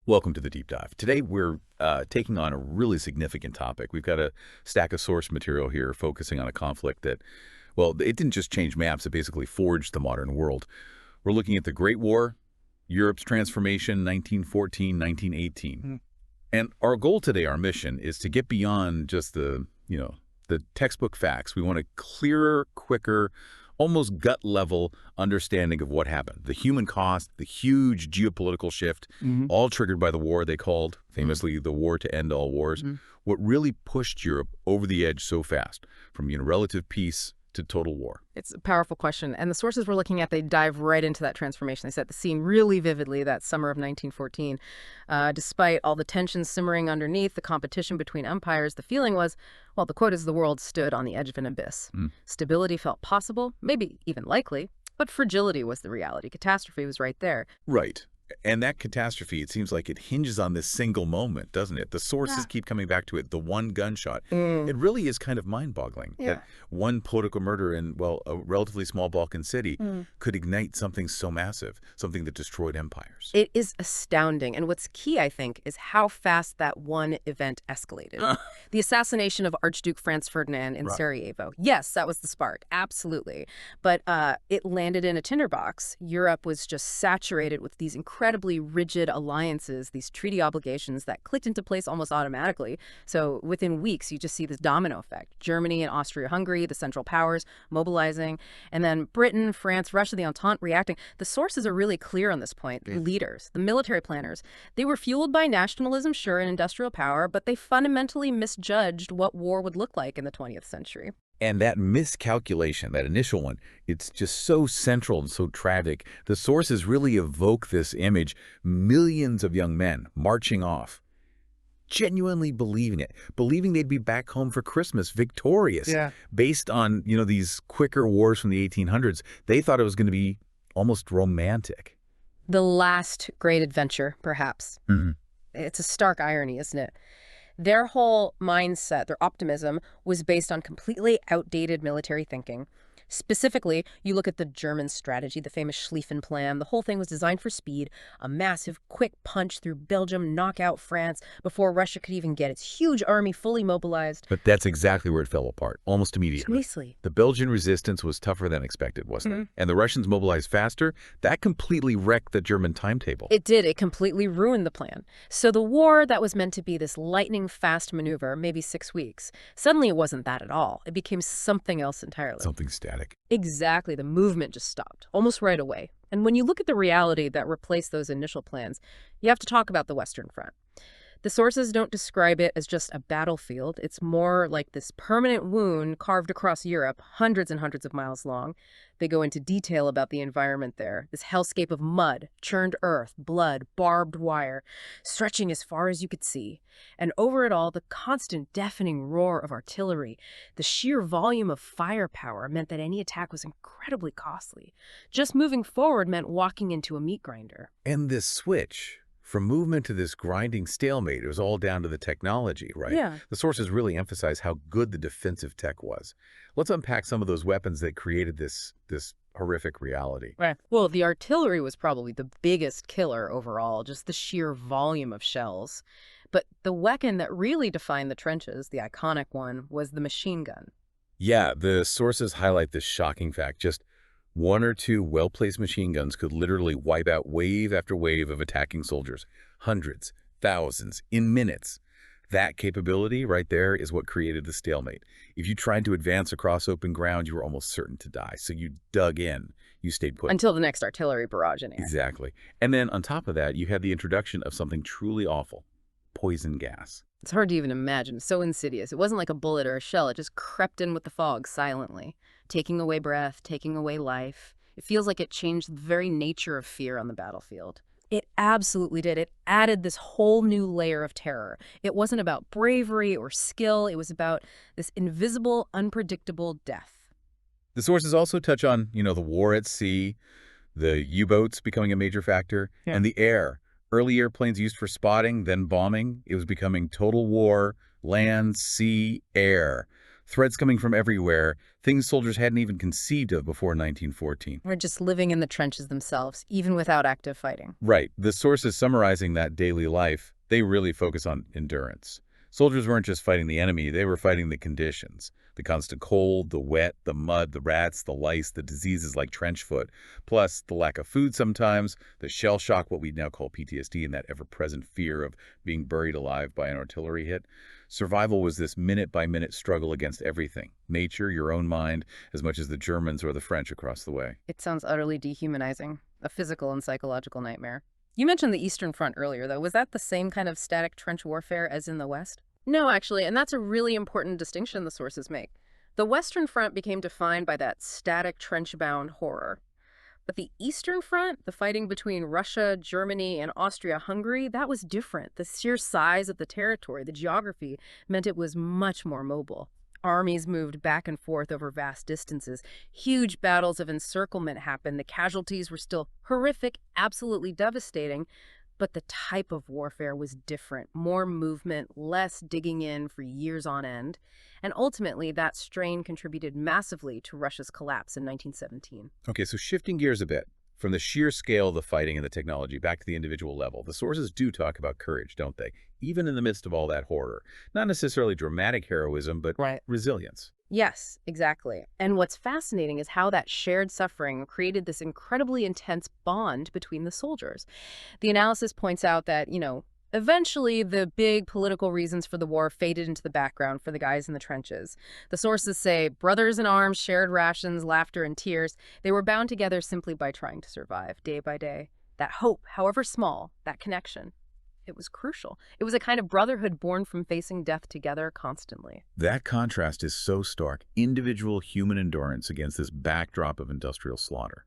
Welcome to the Deep Dive. Today we're taking on a really significant topic. We've got a stack of source material here focusing on a conflict that, well, it didn't just change maps, it basically forged the modern world. We're looking at the Great War, Europe's transformation, 1914, 1918. And our goal today, our mission, is to get beyond just the textbook facts. We want a clearer, quicker, almost gut-level understanding of what happened. The human cost, the huge geopolitical shift, all triggered by the war they called, famously, the war to end all wars. What really pushed Europe over the edge so fast, from relative peace to total war? It's a powerful question. And the sources we're looking at, they dive right into that transformation. They set the scene really vividly that summer of 1914. Despite all the tensions simmering underneath, the competition between empires, the feeling was, well, the quote is, the world stood on the edge of an abyss. Stability felt possible, maybe even likely, but fragility was the reality. Catastrophe was right there. Right. And that catastrophe, it seems like it hinges on this single moment, doesn't it? The sources keep coming back to it, the one gunshot. It really is kind of mind-boggling that one political murder in, well, a relatively small Balkan city could ignite something so massive, something that destroyed empires. It is astounding. And what's key, I think, is how fast that one event escalated. The assassination of Archduke Franz Ferdinand in Sarajevo. Yes, that was the spark. Absolutely. But it landed in a tinderbox. Europe was just saturated with these incredibly rigid alliances, these treaty obligations that clicked into place almost automatically. So within weeks, you just see this domino effect. Germany and Austria-Hungary, the Central Powers, mobilizing, and then Britain, France, Russia, the Entente reacting. The sources are really clear on this point. The leaders, the military planners, they were fueled by nationalism, sure, and industrial power, but they fundamentally misjudged what war would look like in the 20th century. And that miscalculation, that initial one, it's just so central and so tragic. The sources really evoke this image. Millions of young men marching off, genuinely believing it, believing they'd be back home for Christmas, victorious. Based on, these quicker wars from the 1800s, they thought it was going to be almost romantic. The last great adventure, perhaps. It's a stark irony, isn't it? Their whole mindset, their optimism, was based on completely outdated military thinking. Specifically, you look at the German strategy, the famous Schlieffen Plan. The whole thing was designed for speed, a massive, quick punch through Belgium, knock out France before Russia could even get its huge army fully mobilized. But that's exactly where it fell apart, almost immediately. The Belgian resistance was tougher than expected, wasn't it? And the Russians mobilized faster. That completely wrecked the German timetable. It did. It completely ruined the plan. So the war that was meant to be this lightning-fast maneuver, maybe 6 weeks, suddenly it wasn't that at all. It became something else entirely. Something static. Exactly. The movement just stopped, almost right away. And when you look at the reality that replaced those initial plans, you have to talk about the Western Front. The sources don't describe it as just a battlefield. It's more like this permanent wound carved across Europe, hundreds and hundreds of miles long. They go into detail about the environment there, this hellscape of mud, churned earth, blood, barbed wire, stretching as far as you could see. And over it all, the constant deafening roar of artillery, the sheer volume of firepower meant that any attack was incredibly costly. Just moving forward meant walking into a meat grinder. And this switch from movement to this grinding stalemate, it was all down to the technology, right? The sources really emphasize how good the defensive tech was. Let's unpack some of those weapons that created this horrific reality. Well, the artillery was probably the biggest killer overall, just the sheer volume of shells. But the weapon that really defined the trenches, the iconic one, was the machine gun. Yeah, the sources highlight this shocking fact. Just one or two well-placed machine guns could literally wipe out wave after wave of attacking soldiers. Hundreds, thousands, in minutes. That capability right there is what created the stalemate. If you tried to advance across open ground, you were almost certain to die. So you dug in. You stayed put. Until the next artillery barrage in air. Exactly. And then on top of that, you had the introduction of something truly awful. Poison gas. It's hard to even imagine. So insidious. It wasn't like a bullet or a shell. It just crept in with the fog silently, taking away breath, taking away life. It feels like it changed the very nature of fear on the battlefield. It absolutely did. It added this whole new layer of terror. It wasn't about bravery or skill. It was about this invisible, unpredictable death. The sources also touch on, the war at sea, the U-boats becoming a major factor, and the air. Early airplanes used for spotting, then bombing. It was becoming total war, land, sea, air. Threats coming from everywhere, things soldiers hadn't even conceived of before 1914. Or just living in the trenches themselves, even without active fighting. Right. The sources summarizing that daily life, they really focus on endurance. Soldiers weren't just fighting the enemy, they were fighting the conditions. The constant cold, the wet, the mud, the rats, the lice, the diseases like trench foot, plus the lack of food sometimes, the shell shock, what we now call PTSD, and that ever-present fear of being buried alive by an artillery hit. Survival was this minute-by-minute struggle against everything, nature, your own mind, as much as the Germans or the French across the way. It sounds utterly dehumanizing, a physical and psychological nightmare. You mentioned the Eastern Front earlier, though. Was that the same kind of static trench warfare as in the West? No, actually, and that's a really important distinction the sources make. The Western Front became defined by that static trench-bound horror. But the Eastern Front, the fighting between Russia, Germany, and Austria-Hungary, that was different. The sheer size of the territory, the geography, meant it was much more mobile. Armies moved back and forth over vast distances. Huge battles of encirclement happened. The casualties were still horrific, absolutely devastating, but the type of warfare was different. More movement, less digging in for years on end. And ultimately, that strain contributed massively to Russia's collapse in 1917. Okay, so shifting gears a bit, from the sheer scale of the fighting and the technology back to the individual level, the sources do talk about courage, don't they? Even in the midst of all that horror. Not necessarily dramatic heroism, but Right. resilience. Yes, exactly. And what's fascinating is how that shared suffering created this incredibly intense bond between the soldiers. The analysis points out that, eventually the big political reasons for the war faded into the background for the guys in the trenches. The sources say brothers in arms shared rations, laughter, and tears. They were bound together simply by trying to survive day by day. That hope, however small, that connection, it was crucial. It was a kind of brotherhood born from facing death together constantly. That contrast is so stark, individual human endurance against this backdrop of industrial slaughter.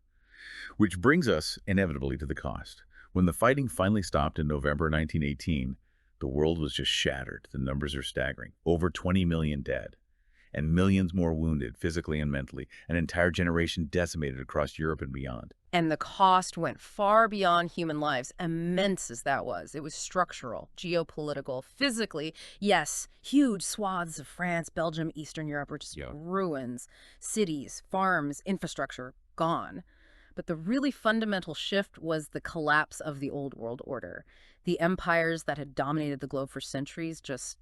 Which brings us, inevitably, to the cost. When the fighting finally stopped in November 1918, the world was just shattered. The numbers are staggering. Over 20 million dead, and millions more wounded, physically and mentally. An entire generation decimated across Europe and beyond. And the cost went far beyond human lives, immense as that was. It was structural, geopolitical, physically. Yes, huge swaths of France, Belgium, Eastern Europe were just ruins. Cities, farms, infrastructure, gone. But the really fundamental shift was the collapse of the old world order. The empires that had dominated the globe for centuries just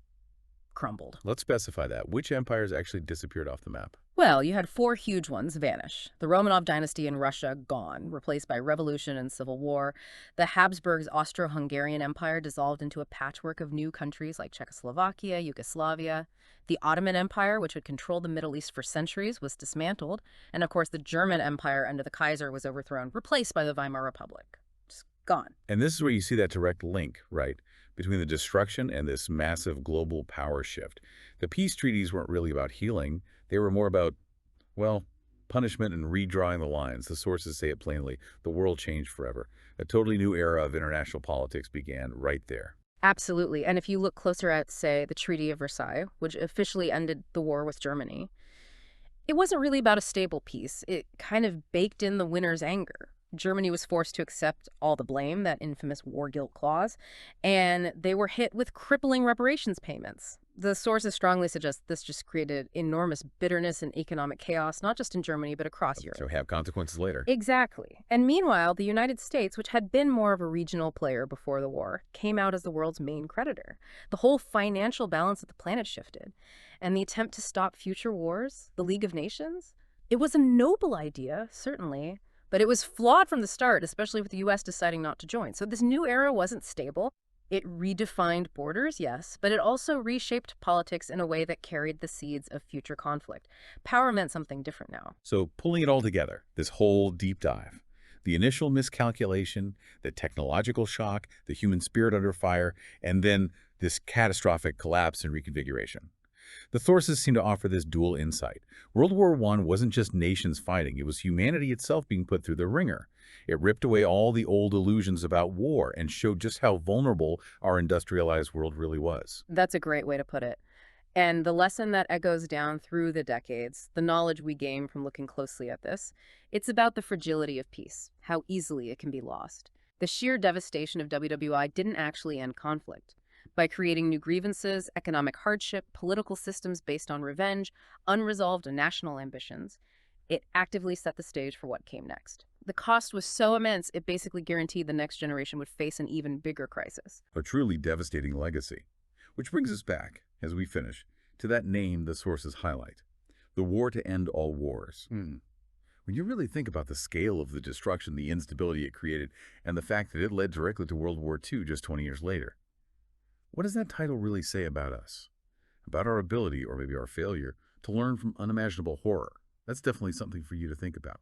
crumbled. Let's specify that. Which empires actually disappeared off the map? Well, you had four huge ones vanish. The Romanov dynasty in Russia, gone, replaced by revolution and civil war. The Habsburgs' Austro-Hungarian Empire dissolved into a patchwork of new countries like Czechoslovakia, Yugoslavia. The Ottoman Empire, which had controlled the Middle East for centuries, was dismantled. And of course, the German Empire under the Kaiser was overthrown, replaced by the Weimar Republic. Just gone. And this is where you see that direct link, right, between the destruction and this massive global power shift. The peace treaties weren't really about healing. They were more about, well, punishment and redrawing the lines. The sources say it plainly. The world changed forever. A totally new era of international politics began right there. Absolutely. And if you look closer at, say, the Treaty of Versailles, which officially ended the war with Germany, it wasn't really about a stable peace. It kind of baked in the winner's anger. Germany was forced to accept all the blame, that infamous war guilt clause, and they were hit with crippling reparations payments. The sources strongly suggest this just created enormous bitterness and economic chaos, not just in Germany, but across Europe. So have consequences later. Exactly. And meanwhile, the United States, which had been more of a regional player before the war, came out as the world's main creditor. The whole financial balance of the planet shifted. And the attempt to stop future wars, the League of Nations, it was a noble idea, certainly, but it was flawed from the start, especially with the U.S. deciding not to join. So this new era wasn't stable. It redefined borders, yes, but it also reshaped politics in a way that carried the seeds of future conflict. Power meant something different now. So pulling it all together, this whole deep dive, the initial miscalculation, the technological shock, the human spirit under fire, and then this catastrophic collapse and reconfiguration. The sources seem to offer this dual insight. World War I wasn't just nations fighting, it was humanity itself being put through the ringer. It ripped away all the old illusions about war and showed just how vulnerable our industrialized world really was. That's a great way to put it. And the lesson that echoes down through the decades, the knowledge we gain from looking closely at this, it's about the fragility of peace, how easily it can be lost. The sheer devastation of WWI didn't actually end conflict, By creating new grievances, economic hardship, political systems based on revenge, unresolved national ambitions, it actively set the stage for what came next. The cost was so immense, it basically guaranteed the next generation would face an even bigger crisis. A truly devastating legacy. Which brings us back, as we finish, to that name the sources highlight. The war to end all wars. When you really think about the scale of the destruction, the instability it created, and the fact that it led directly to World War II just 20 years later, what does that title really say about us? About our ability, or maybe our failure, to learn from unimaginable horror? That's definitely something for you to think about.